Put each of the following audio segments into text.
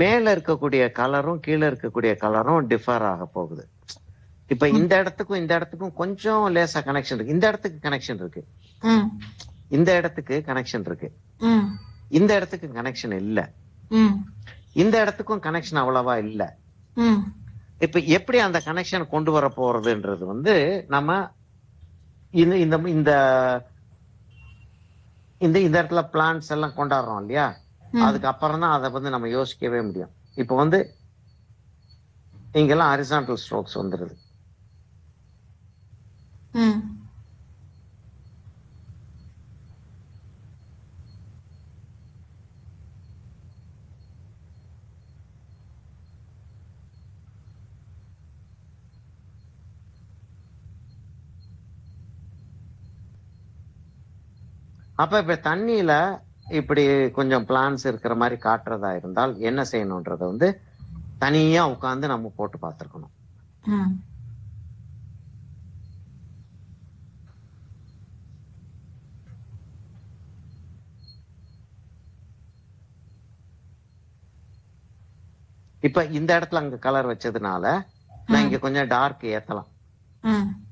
மேல இருக்கக்கூடிய கலரும் கீழே இருக்கக்கூடிய கலரும் டிஃபர் ஆக போகுது. இப்ப இந்த இடத்துக்கும் கொஞ்சம் லேசா கனெக்ஷன் இருக்கு. இந்த இடத்துக்கு கனெக்ஷன் இருக்கு, இந்த இடத்துக்கு கனெக்ஷன் இருக்கு, இந்த இடத்துக்கு கனெக்ஷன் இல்ல, இந்த இடத்துக்கும் கனெக்ஷன் அவ்வளவா இல்ல. இப்ப எப்படி அந்த கனெக்ஷன் கொண்டு வர போறதுன்றது நம்ம இந்த இந்த இந்த இந்த இடத்துல பிளான்ஸ் எல்லாம் கொண்டாடுறோம் இல்லையா, அதுக்கப்புறம் தான் அதை நம்ம யோசிக்கவே முடியும். இப்ப இங்கெல்லாம் ஹாரிசான்டல் ஸ்ட்ரோக்ஸ் வந்துருது. இப்ப தண்ணியில இப்படி கொஞ்சம் பிளான்ஸ் இருக்கிற மாதிரி காட்டுறதா இருந்தால் என்ன செய்யணும்ன்றத தனியா உட்கார்ந்து நம்ம போட்டு பார்த்திருக்கணும். இப்ப இந்த இடத்துல அங்க கலர் வச்சதுனால நான் இங்க கொஞ்சம் டார்க் ஏத்தலாம்.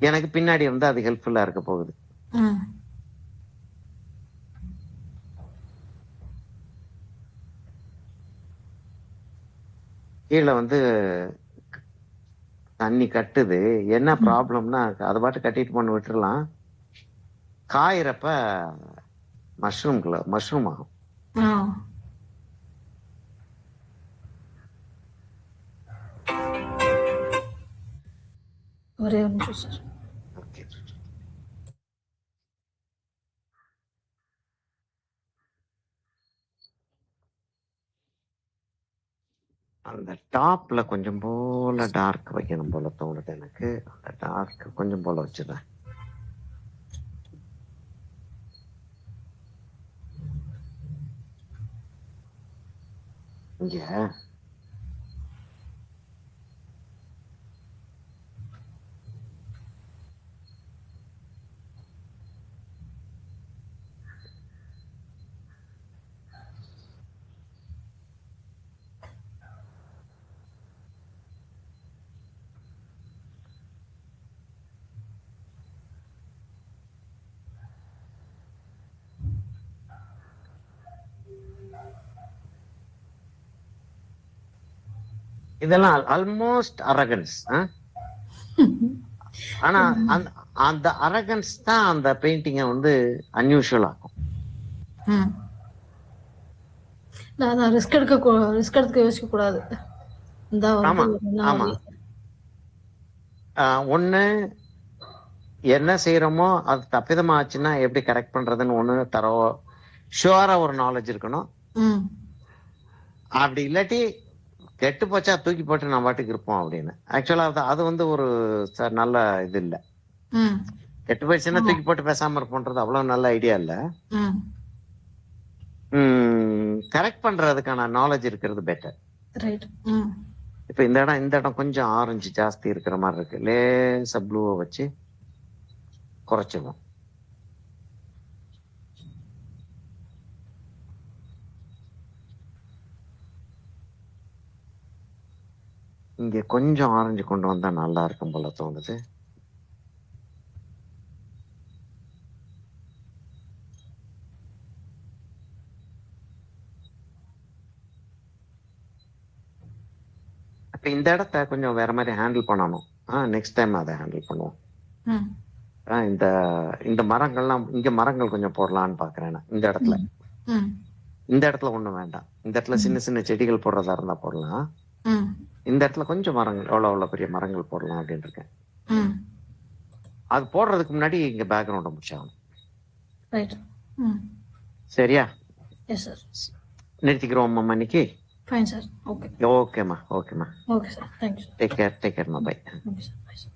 எனக்கு பின்னாடி அது ஹெல்ப்ஃபுல்லா இருக்க போகுது. கீழே தண்ணி கட்டுது. என்ன ப்ராப்ளம்னா அதை பாட்டு கட்டிட்டு பண்ணி விட்டுறலாம். காயிறப்ப மஷ்ரூம் ஆகும். ஒரே ஒரு நிமிஷம் சார். அந்த டாப்ல கொஞ்சம் போல டார்க் வைக்கணும் போல தோணுது எனக்கு. அந்த டார்க் கொஞ்சம் போல வச்சுதான் இங்க இதெல்லாம் ஆல்மோஸ்ட் அரகன்ஸ். ஆனா அந்த அரகன்ஸ் தான் அந்த பெயிண்டிங்க அன்யூஷுவல் ஆகும். ரிஸ்க் எடுக்க யோசிக்க கூடாது. ஆமா, ஒண்ணு என்ன செய்யறோமோ அது தப்பிதமா ஆச்சுன்னா எப்படி கரெக்ட் பண்றதுன்னு ஒண்ணு ஷுவரா ஒரு நாலேஜ் இருக்கணும். அப்படி இல்லாட்டி கெட்டு போச்சா தூக்கி போட்டு நான் பாட்டுக்கு இருப்போம் அப்படின்னு. ஆக்சுவலா அது ஒரு நல்ல இது இல்ல. கெட்டு போயிடுச்சுன்னா தூக்கி போட்டு பேசாம இருப்போன்றது அவ்வளவு நல்ல ஐடியா இல்ல. கரெக்ட் பண்றதுக்கான நாலேஜ் இருக்கிறது பெட்டர். இப்ப இந்த இடம் கொஞ்சம் ஆரஞ்சு ஜாஸ்தி இருக்கிற மாதிரி இருக்கு. லேசா ப்ளூவை வச்சு குறைச்சிடும். இங்க கொஞ்சம் ஆரஞ்சு கொண்டு வந்தா நல்லா இருக்கும் போல தோணுது. அப்ப இந்த இடத்த கொஞ்சம் வேற மாதிரி ஹேண்டில் பண்ணணும். நெக்ஸ்ட் டைம் அதை ஹேண்டில் பண்ணுவோம். இந்த இந்த மரங்கள்லாம் இங்க மரங்கள் கொஞ்சம் போடலான்னு பாக்குறேன். இந்த இடத்துல ஒண்ணும் வேண்டாம். இந்த இடத்துல சின்ன சின்ன செடிகள் போடுறதா இருந்தா போடலாம். இந்த இடத்துல கொஞ்சம் மரங்கள் எவ்வளவு பெரிய மரங்கள் போடலாம் அப்படின்னு இருக்கேன். அது போடுறதுக்கு முன்னாடி இங்க பேக்ரவுண்ட முடிச்சாகணும். சரியா? நிறுத்திக்கிறோம் அம்மா இன்னைக்கு. Fine, sir. Okay. ஓகேம்மா. Okay, sir. Thank you. Take care. Bye. Okay, sir. Bye, sir.